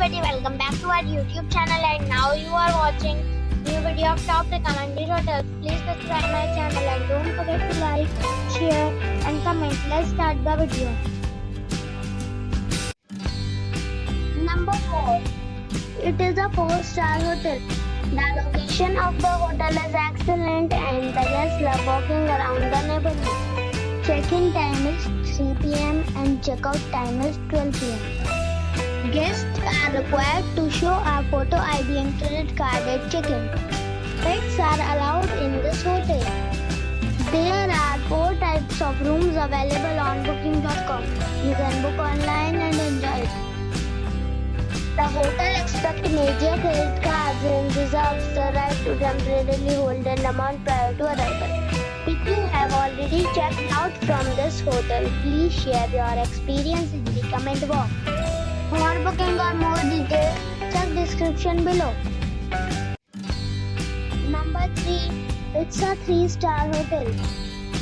everybody, welcome back to our YouTube channel, and now you are watching new video of top recommended hotels. Please subscribe my channel and don't forget to like, share and comment. Let's start the video. Number 4. It is a 4-star hotel. The location of the hotel is excellent and the guests love walking around the neighborhood. Check-in time is 3 p.m. and check-out time is 12 p.m. Guests are required to show a photo ID and credit card at check-in. Pets are allowed in this hotel. There are 4 types of rooms available on booking.com. You can book online and enjoy it. The hotel accepts major credit cards and reserves the right to temporarily hold an amount prior to arrival. If you have already checked out from this hotel, please share your experience in the comment box. For booking or more details, check description below. Number 3. It's a 3-star hotel.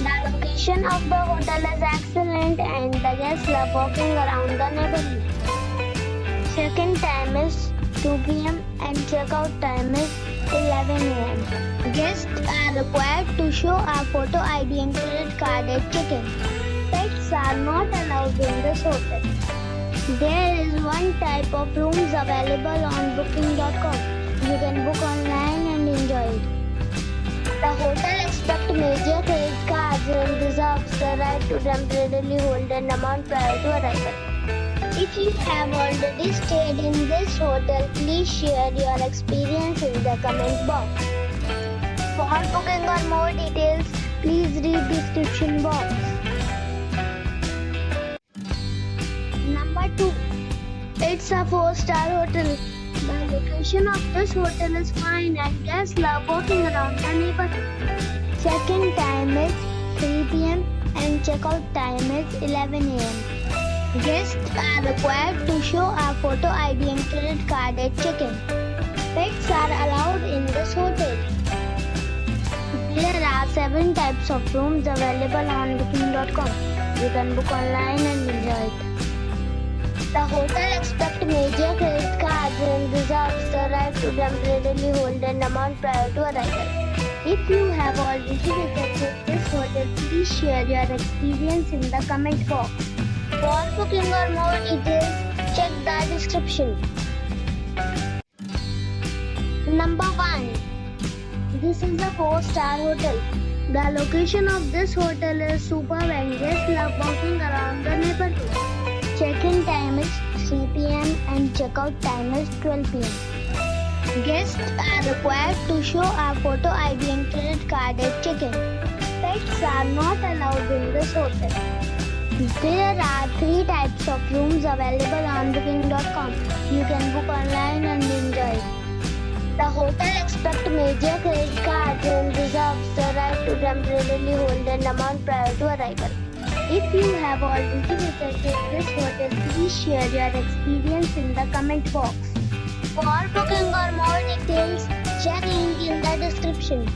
The location of the hotel is excellent and the guests love walking around the neighborhood. Check-in time is 2 p.m. and check-out time is 11 a.m. Guests are required to show a photo ID and credit card at check-in. Pets are not allowed in this hotel. There is 1 type of rooms available on booking.com. You can book online and enjoy it. The hotel accepts major credit cards and reserves the right to temporarily hold an amount prior to arrival. If you have already stayed in this hotel, please share your experience in the comment box. For booking or more details, please read description box. Number 2. It's a 4-star hotel. The location of this hotel is fine and guests love walking around the neighborhood. Check-in time is 3 p.m. and check-out time is 11 a.m. Guests are required to show a photo ID and credit card at check-in. Pets are allowed in this hotel. There are 7 types of rooms available on booking.com. You can book online and enjoy it. The hotel accepts major credit cards and reserves the right to temporarily hold an amount prior to arrival. If you have already visited this hotel, please share your experience in the comment box. For booking or more details, check the description. Number 1. This is a 4-star hotel. The location of this hotel is superb and guests love walking around the neighborhood. Check-in time is 3 p.m. and check-out time is 12 p.m. Guests are required to show a photo ID and credit card at check-in. Pets are not allowed in this hotel. There are 3 types of rooms available on booking.com. You can book online and enjoy it. The hotel accepts major credit cards and reserves the right to temporarily hold an amount prior to arrival. If you have already visited this hotel, please share your experience in the comment box. For booking or more details, check link in the description.